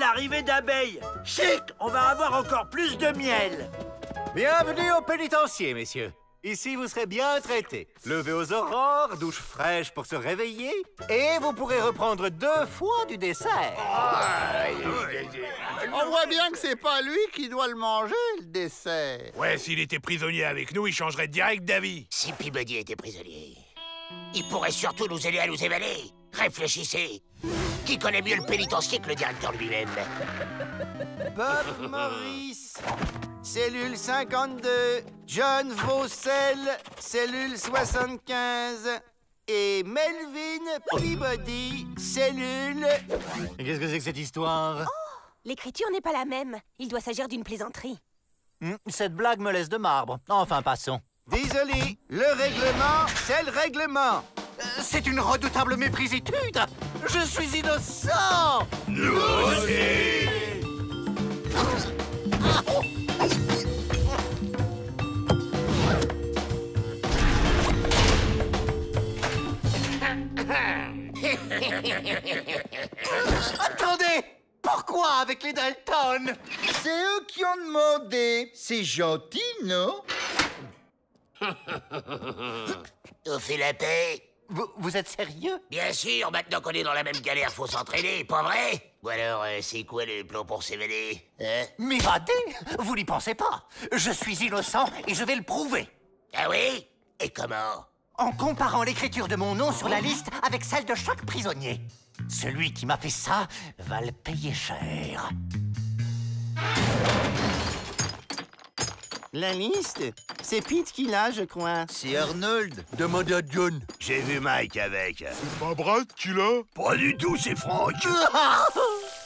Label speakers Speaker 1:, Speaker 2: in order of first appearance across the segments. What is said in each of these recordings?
Speaker 1: l'arrivée d'abeilles. Chic, on va avoir encore plus de miel.
Speaker 2: Bienvenue au pénitencier, messieurs. Ici, vous serez bien traités. Levé aux aurores, douche fraîche pour se réveiller, et vous pourrez reprendre 2 fois du dessert.
Speaker 3: On voit bien que c'est pas lui qui doit le manger, le dessert.
Speaker 4: Ouais, s'il était prisonnier avec nous, il changerait direct d'avis.
Speaker 5: Si Peabody était prisonnier, il pourrait surtout nous aider à nous évader. Réfléchissez. Qui connaît mieux le pénitencier que le directeur lui-même?
Speaker 6: Bob Morris, cellule 52. John Vaucel, cellule 75. Et Melvin Peabody, cellule...
Speaker 2: Qu'est-ce que c'est que cette histoire?
Speaker 7: L'écriture n'est pas la même. Il doit s'agir d'une plaisanterie.
Speaker 2: Cette blague me laisse de marbre. Enfin, passons.
Speaker 6: Désolé, le règlement, c'est le règlement.
Speaker 2: C'est une redoutable méprisitude. Je suis innocent.
Speaker 4: Nous aussi.
Speaker 2: Attendez! Pourquoi avec les Dalton?
Speaker 6: C'est eux qui ont demandé. C'est gentil, non?
Speaker 5: On fait la paix?
Speaker 2: Vous êtes sérieux?
Speaker 5: Bien sûr, maintenant qu'on est dans la même galère, faut s'entraider, pas vrai? Ou alors, c'est quoi le plan pour s'évader, hein?
Speaker 2: M'évader? Vous n'y pensez pas. Je suis innocent et je vais le prouver.
Speaker 5: Ah oui? Et comment?
Speaker 2: En comparant l'écriture de mon nom sur la liste avec celle de chaque prisonnier. Celui qui m'a fait ça va le payer cher.
Speaker 6: La liste? C'est Pete qui l'a, je crois.
Speaker 3: C'est Arnold.
Speaker 4: Demandez à John.
Speaker 1: J'ai vu Mike avec.
Speaker 4: C'est pas Brad qui l'a?
Speaker 1: Pas du tout, c'est Franck.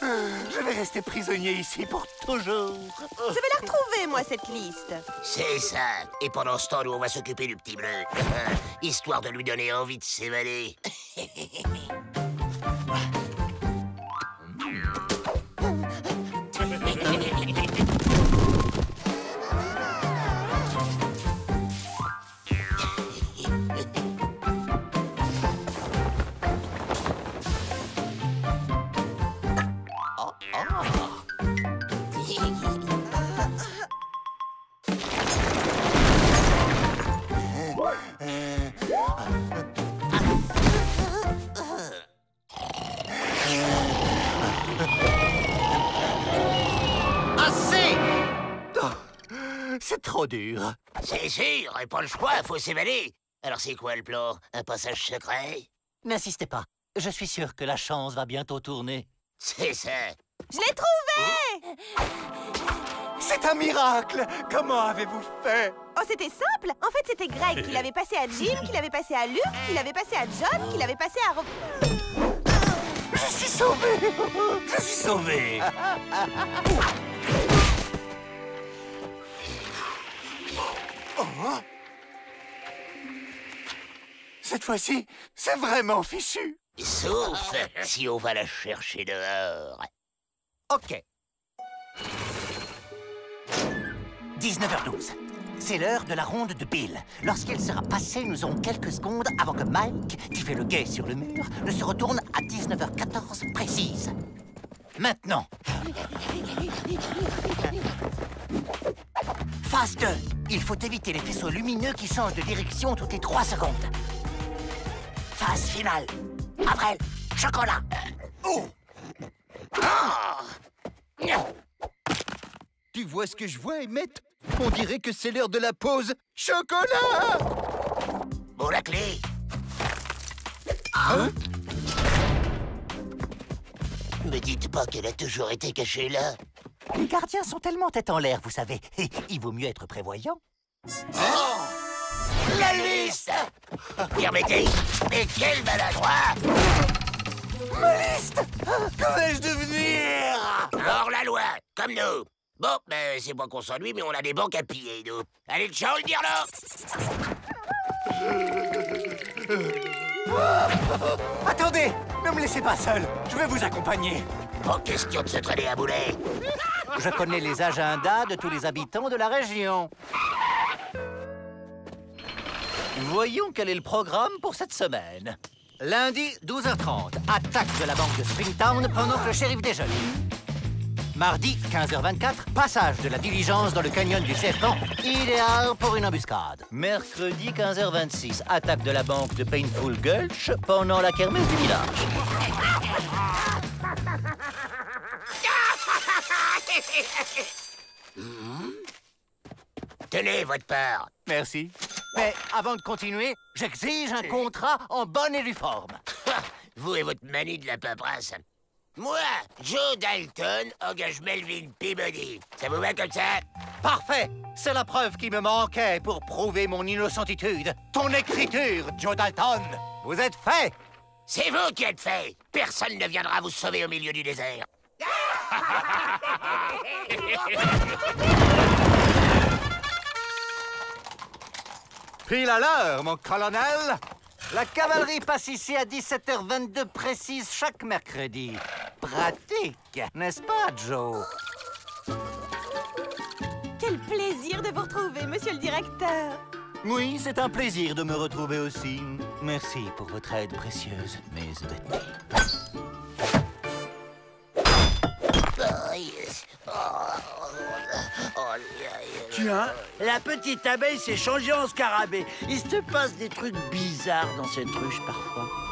Speaker 2: Je vais rester prisonnier ici pour toujours.
Speaker 7: Je vais la retrouver, moi, cette liste.
Speaker 5: C'est ça. Et pendant ce temps, nous, on va s'occuper du petit bleu. Histoire de lui donner envie de s'évader.
Speaker 2: Assez! C'est trop dur.
Speaker 5: C'est sûr, et pas le choix, faut s'évader. Alors c'est quoi le plan? Un passage secret?
Speaker 2: N'insistez pas. Je suis sûr que la chance va bientôt tourner.
Speaker 5: C'est ça.
Speaker 7: Je l'ai trouvé!
Speaker 2: C'est un miracle! Comment avez-vous fait?
Speaker 7: Oh, c'était simple! En fait, c'était Greg qui l'avait passé à Jim, qui l'avait passé à Luke, qui l'avait passé à John, qui l'avait passé à...
Speaker 2: Je suis sauvé! Je suis sauvé! Cette fois-ci, c'est vraiment fichu.
Speaker 5: Sauf si on va la chercher dehors.
Speaker 2: OK. 19h12. C'est l'heure de la ronde de Bill. Lorsqu'elle sera passée, nous aurons quelques secondes avant que Mike, qui fait le guet sur le mur, ne se retourne à 19h14 précise. Maintenant. Phase 2. Il faut éviter les faisceaux lumineux qui changent de direction toutes les 3 secondes. Phase finale. Avril, chocolat.
Speaker 5: Oh!
Speaker 6: Tu vois ce que je vois, Emmett? On dirait que c'est l'heure de la pause. Chocolat!
Speaker 5: Bon, la clé.
Speaker 6: Hein?
Speaker 5: Me dites pas qu'elle a toujours été cachée là.
Speaker 2: Les gardiens sont tellement tête en l'air, vous savez. Il vaut mieux être prévoyant.
Speaker 5: La liste! Permettez, mais quel maladroit!
Speaker 2: Ma liste! Que vais-je devenir?
Speaker 5: Hors la loi, comme nous. Bon, ben, c'est pas qu'on s'ennuie, mais on a des banques à piller, nous. Allez, ciao, le dire là!
Speaker 2: Attendez! Ne me laissez pas seul! Je vais vous accompagner.
Speaker 5: Pas question de se traîner à boulet.
Speaker 2: Je connais les agendas de tous les habitants de la région. Voyons quel est le programme pour cette semaine. Lundi, 12h30, attaque de la banque de Springtown pendant que le shérif déjeune. Mardi, 15h24, passage de la diligence dans le canyon du Serpent, idéal pour une embuscade. Mercredi, 15h26, attaque de la banque de Painful Gulch pendant la kermesse du village.
Speaker 5: Tenez votre part.
Speaker 2: Merci. Mais avant de continuer, j'exige un contrat en bonne et due forme.
Speaker 5: Vous et votre manie de la paperasse. Moi, Joe Dalton, engage Melvin Peabody. Ça vous va comme ça?
Speaker 2: Parfait! C'est la preuve qui me manquait pour prouver mon innocentitude. Ton écriture, Joe Dalton! Vous êtes fait!
Speaker 5: C'est vous qui êtes fait. Personne ne viendra vous sauver au milieu du désert.
Speaker 2: Pile à l'heure, mon colonel! La cavalerie passe ici à 17h22 précise chaque mercredi. Pratique, n'est-ce pas, Joe?
Speaker 7: Quel plaisir de vous retrouver, monsieur le directeur.
Speaker 2: Oui, c'est un plaisir de me retrouver aussi. Merci pour votre aide précieuse, Miss Betty.
Speaker 1: Tiens, la petite abeille s'est changée en scarabée. Il se passe des trucs bizarres dans cette ruche parfois.